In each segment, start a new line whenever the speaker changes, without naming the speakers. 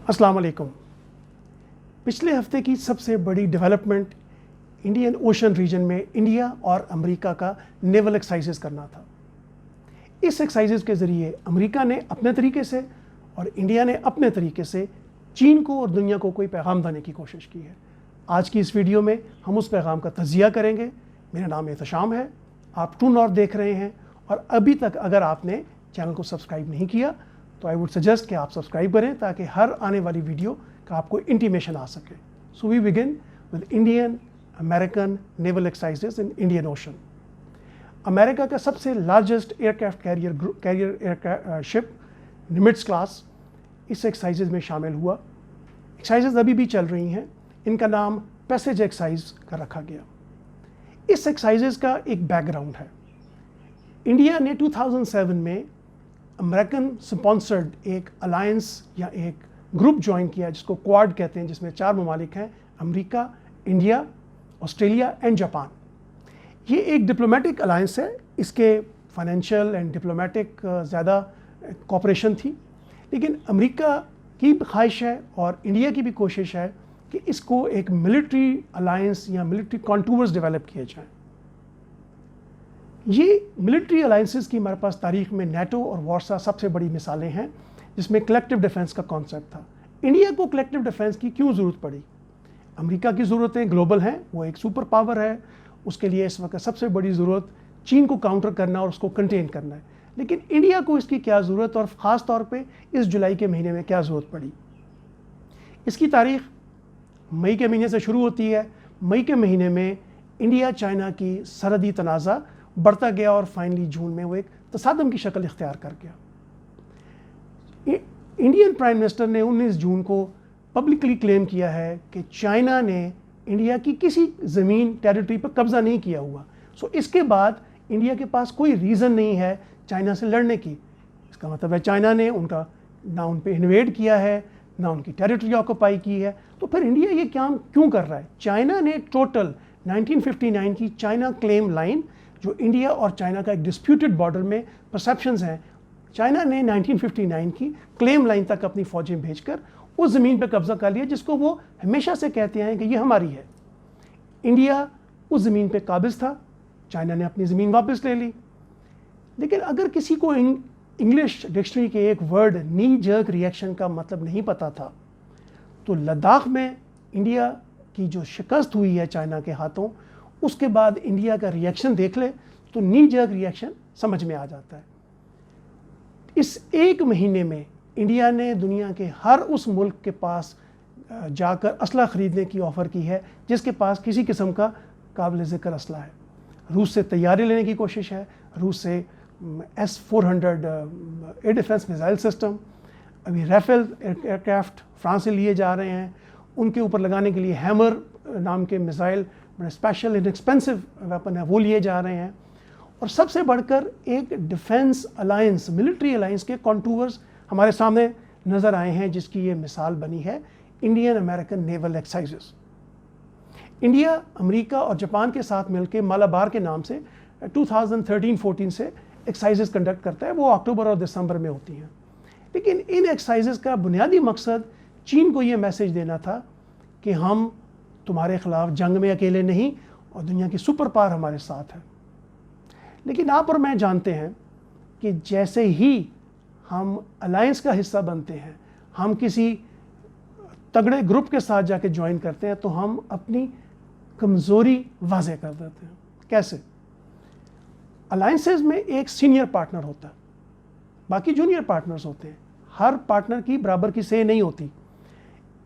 अस्सलाम वालेकुम। पिछले हफ्ते की सबसे बड़ी डेवलपमेंट इंडियन ओशन रीजन में इंडिया और अमेरिका का नेवल एक्सरसाइजेस करना था। इस एक्सरसाइजेस के ज़रिए अमेरिका ने अपने तरीके से और इंडिया ने अपने तरीके से चीन को और दुनिया को कोई पैगाम देने की कोशिश की है। आज की इस वीडियो में हम उस पैगाम का तजिया करेंगे। मेरा नाम एहतशाम है, आप ट्रू नॉर्थ देख रहे हैं और अभी तक अगर आपने चैनल को सब्सक्राइब नहीं किया तो आई वुड सजेस्ट कि आप सब्सक्राइब करें ताकि हर आने वाली वीडियो का आपको इंटीमेशन आ सके। So we begin with Indian American naval exercises in Indian ocean. America का सबसे largest aircraft carrier ship Nimitz class इस एक्सरसाइजेज में शामिल हुआ। एक्सरसाइजेज अभी भी चल रही हैं। इनका नाम पैसेज एक्सरसाइज का रखा गया। इस एक्सरसाइजेज का एक बैकग्राउंड है। इंडिया ने 2007 में अमेरिकन स्पॉन्सर्ड एक अलायंस या एक ग्रुप ज्वाइन किया जिसको क्वाड कहते हैं, जिसमें 4 ममालिक हैं, America, India, Australia and Japan. ये एक डिप्लोमेटिक अलायंस है। इसके फाइनेंशियल एंड डिप्लोमेटिक ज़्यादा कॉपरेशन थी, लेकिन अमेरिका की ख्वाहिश है और इंडिया की भी कोशिश है कि इसको एक मिलिट्री अलायंस या मिलिट्री कॉन्टूर्स डेवलप किए जाएं। ये मिलिट्री अलायंसेस की हमारे पास तारीख में नेटो और वार्सा सबसे बड़ी मिसालें हैं, जिसमें कलेक्टिव डिफेंस का कॉन्सेप्ट था। इंडिया को कलेक्टिव डिफेंस की क्यों ज़रूरत पड़ी? अमेरिका की ज़रूरतें ग्लोबल हैं, वो एक सुपर पावर है, उसके लिए इस वक्त सबसे बड़ी ज़रूरत चीन को काउंटर करना और उसको कंटेन करना है। लेकिन इंडिया को इसकी क्या ज़रूरत और ख़ास तौर पे इस जुलाई के महीने में क्या ज़रूरत पड़ी? इसकी तारीख मई के महीने से शुरू होती है। मई के महीने में इंडिया चाइना की सरहदी तनाज़ा बढ़ता गया और फाइनली जून में वो एक तसादम की शक्ल इख्तियार कर गया। इंडियन प्राइम मिनिस्टर ने 19 जून को पब्लिकली क्लेम किया है कि चाइना ने इंडिया की किसी ज़मीन टेरिटरी पर कब्ज़ा नहीं किया हुआ। सो इसके बाद इंडिया के पास कोई रीज़न नहीं है चाइना से लड़ने की। इसका मतलब है चाइना ने उनका ना उन पर इन्वेड किया है, ना उनकी टेरिटरी ऑक्यूपाई की है। तो फिर इंडिया ये काम क्यों कर रहा है? चाइना ने टोटल 1959 की चाइना क्लेम लाइन, जो इंडिया और चाइना का एक डिस्प्यूटेड बॉर्डर में परसेप्शंस हैं, चाइना ने 1959 की क्लेम लाइन तक अपनी फौजें भेजकर उस ज़मीन पर कब्जा कर लिया जिसको वो हमेशा से कहते हैं कि ये हमारी है। इंडिया उस ज़मीन पे काबिज था, चाइना ने अपनी ज़मीन वापस ले ली। लेकिन अगर किसी को इंग्लिश डिक्शनरी के एक वर्ड नी जर्क रिएक्शन का मतलब नहीं पता था, तो लद्दाख में इंडिया की जो शिकस्त हुई है चाइना के हाथों, उसके बाद इंडिया का रिएक्शन देख ले तो नी जर्क रिएक्शन समझ में आ जाता है। इस एक महीने में इंडिया ने दुनिया के हर उस मुल्क के पास जाकर असला ख़रीदने की ऑफ़र की है जिसके पास किसी किस्म का काबिल ज़िक्र असला है। रूस से तैयारी लेने की कोशिश है, रूस से S-400 air defence missile system, अभी राफेल एयरक्राफ्ट फ्रांस से लिए जा रहे हैं, उनके ऊपर लगाने के लिए हैमर नाम के मिसाइल बड़े स्पेशल इनएक्सपेंसिव वेपन है वो लिए जा रहे हैं। और सबसे बढ़कर एक डिफेंस अलायंस, मिलिट्री अलायंस के कॉन्टूर्स हमारे सामने नज़र आए हैं, जिसकी ये मिसाल बनी है Indian American naval exercises. India America और जापान के साथ मिलकर मालाबार के नाम से 2013-14 से एक्सरसाइजेस कंडक्ट करता है। वो अक्टूबर और दिसंबर में होती हैं। लेकिन इन एक्सरसाइजेस का बुनियादी मकसद चीन को ये मैसेज देना था कि हम तुम्हारे ख़िलाफ़ जंग में अकेले नहीं और दुनिया की सुपर पावर हमारे साथ है। लेकिन आप और मैं जानते हैं कि जैसे ही हम अलायंस का हिस्सा बनते हैं, हम किसी तगड़े ग्रुप के साथ जाके ज्वाइन करते हैं, तो हम अपनी कमज़ोरी वाज़ेह कर देते हैं। कैसे? अलायंसेस में एक सीनियर पार्टनर होता है, बाकी जूनियर पार्टनर्स होते हैं। हर पार्टनर की बराबर की से नहीं होती।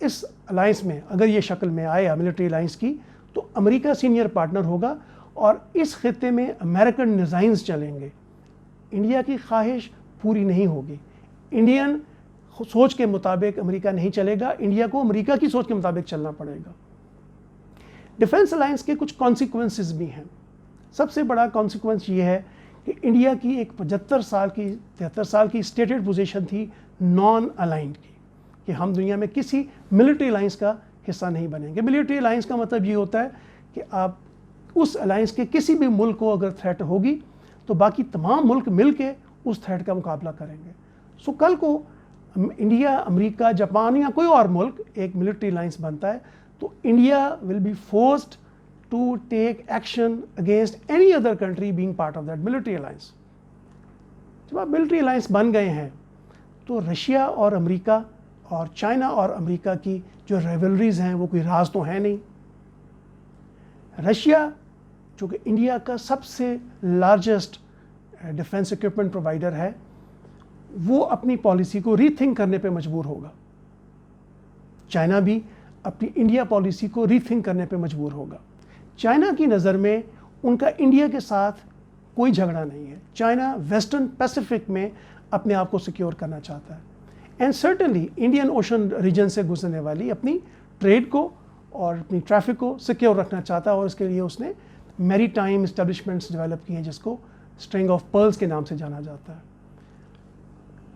इस अलायंस में अगर ये शक्ल में आया मिलिट्री अलायंस की, तो अमेरिका सीनियर पार्टनर होगा और इस खित्ते में अमेरिकन डिज़ाइंस चलेंगे। इंडिया की ख्वाहिश पूरी नहीं होगी। इंडियन सोच के मुताबिक अमेरिका नहीं चलेगा, इंडिया को अमेरिका की सोच के मुताबिक चलना पड़ेगा। डिफेंस अलायंस के कुछ कॉन्सिक्वेंसेस भी हैं। सबसे बड़ा कॉन्सिक्वेंस ये है कि इंडिया की एक 73 साल की स्टेटेड पोजीशन थी नॉन अलाइंड की, कि हम दुनिया में किसी मिलिट्री अलायंस का हिस्सा नहीं बनेंगे। मिलिट्री अलायंस का मतलब ये होता है कि आप उस अलायंस के किसी भी मुल्क को अगर थ्रेट होगी तो बाकी तमाम मुल्क मिल के उस थ्रेट का मुकाबला करेंगे। सो कल को इंडिया, अमेरिका, जापान या कोई और मुल्क एक मिलिट्री अलायंस बनता है तो India will be forced to take action against any other country being part of that military alliance. जब आप मिलिट्री अलायंस बन गए हैं तो रशिया और अमेरिका और चाइना और अमेरिका की जो राइवलरीज हैं वो कोई राज तो है नहीं। रशिया जो कि इंडिया का सबसे लार्जेस्ट डिफेंस इक्विपमेंट प्रोवाइडर है, वो अपनी पॉलिसी को रीथिंक करने पे मजबूर होगा। चाइना भी अपनी इंडिया पॉलिसी को रीथिंक करने पे मजबूर होगा। चाइना की नज़र में उनका इंडिया के साथ कोई झगड़ा नहीं है। चाइना वेस्टर्न पैसिफिक में अपने आप को सिक्योर करना चाहता है and certainly Indian Ocean region से गुजरने वाली अपनी ट्रेड को और अपनी ट्रैफिक को सिक्योर रखना चाहता है और इसके लिए उसने मैरीटाइम एस्टेब्लिशमेंट्स डेवलप किए हैं जिसको स्ट्रिंग ऑफ पर्ल्स के नाम से जाना जाता है।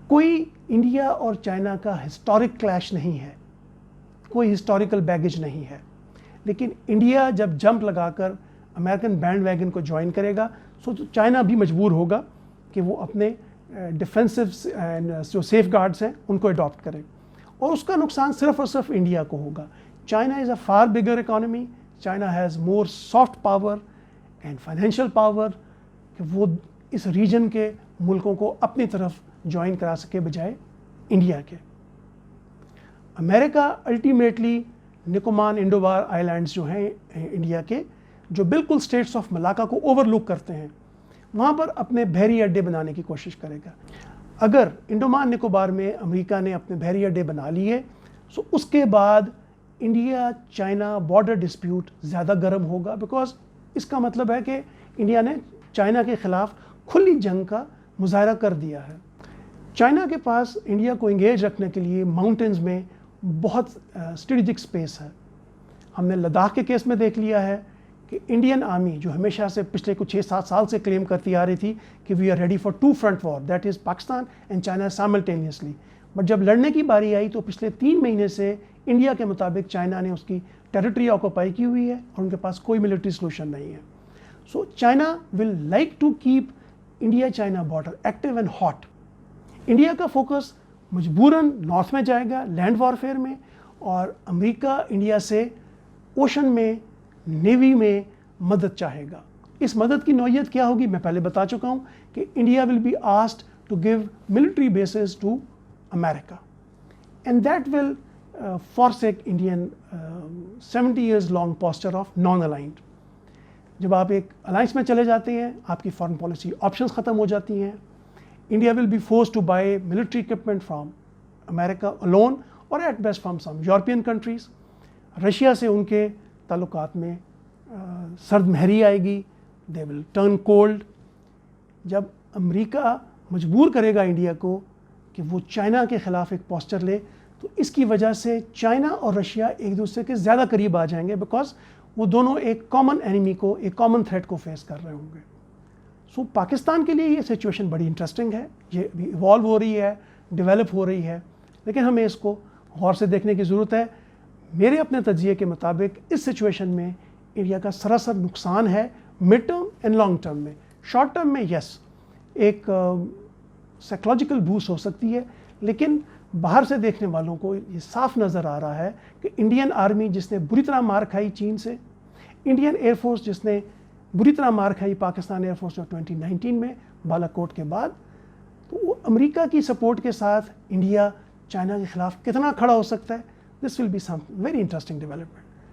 कोई इंडिया और चाइना का हिस्टोरिक क्लैश नहीं है, कोई हिस्टोरिकल बैगेज नहीं है, लेकिन इंडिया जब जंप लगाकर अमेरिकन बैंड वैगन को ज्वाइन करेगा तो चाइना भी मजबूर होगा कि वो अपने डिफेंसिव जो सेफ गार्ड्स हैं उनको अडॉप्ट करें और उसका नुकसान सिर्फ और सिर्फ इंडिया को होगा। China is a far bigger economy, China has more soft power and financial power कि वो इस रीजन के मुल्कों को अपनी तरफ ज्वाइन करा सके बजाय इंडिया के। अमेरिका अल्टीमेटली निकोबार इंडोबार आइलैंड्स जो हैं इंडिया के, जो बिल्कुल स्टेट्स ऑफ मलाका को ओवरलुक करते हैं, वहाँ पर अपने बहरी अड्डे बनाने की कोशिश करेगा। अगर इंडोमान निकोबार में अमेरिका ने अपने बहरी अड्डे बना लिए तो उसके बाद इंडिया चाइना बॉर्डर डिस्प्यूट ज़्यादा गर्म होगा, बिकॉज इसका मतलब है कि इंडिया ने चाइना के ख़िलाफ़ खुली जंग का मुजाहरा कर दिया है। चाइना के पास इंडिया को इंगेज रखने के लिए माउंटेन्स में बहुत स्ट्रेटेजिक स्पेस है। हमने लद्दाख के केस में देख लिया है कि इंडियन आर्मी जो हमेशा से पिछले कुछ 6-7 साल से क्लेम करती आ रही थी कि we are ready for 2 front war, that is Pakistan and China simultaneously, but जब लड़ने की बारी आई तो पिछले 3 महीने से इंडिया के मुताबिक चाइना ने उसकी टेरिटरी ऑक्यूपाई की हुई है और उनके पास कोई मिलिट्री सोल्यूशन नहीं है। So China will like to keep India China border active and hot. India का फोकस मजबूरन नॉर्थ में जाएगा लैंड वॉरफेयर में, और अमेरिका इंडिया से ओशन में नेवी में मदद चाहेगा। इस मदद की नौयत क्या होगी मैं पहले बता चुका हूँ कि India will be asked to give military bases to America and that will forsake Indian 70 years long posture of non-aligned। जब आप एक अलायंस में चले जाते हैं आपकी फॉरेन पॉलिसी ऑप्शंस ख़त्म हो जाती हैं। India will be forced to buy military equipment from America alone और at best from some European countries. Russia से उनके ताल्लुकात में सर्द महरी आएगी, दे विल टर्न कोल्ड। जब अमेरिका मजबूर करेगा इंडिया को कि वो चाइना के ख़िलाफ़ एक पोस्चर ले तो इसकी वजह से चाइना और रशिया एक दूसरे के ज़्यादा करीब आ जाएंगे, बिकॉज वो दोनों एक कॉमन एनिमी को, एक कॉमन थ्रेट को फेस कर रहे होंगे। सो पाकिस्तान के लिए ये सिचुएशन बड़ी इंटरेस्टिंग है, ये भी इवॉल्व हो रही है, डेवलप हो रही है, लेकिन हमें इसको गौर से देखने की ज़रूरत है। मेरे अपने तजिए के मुताबिक इस सिचुएशन में इंडिया का सरासर नुकसान है mid term and long term में। शॉर्ट टर्म में यस एक साइकोलॉजिकल बूस्ट हो सकती है, लेकिन बाहर से देखने वालों को ये साफ नज़र आ रहा है कि इंडियन आर्मी जिसने बुरी तरह मार खाई चीन से, इंडियन एयरफोर्स जिसने बुरी तरह मार खाई पाकिस्तान एयरफोर्स जो 2019 में बालाकोट के बाद, तो वो अमेरिका की सपोर्ट के साथ इंडिया चाइना के ख़िलाफ़ कितना खड़ा हो सकता है, this will be some very interesting development.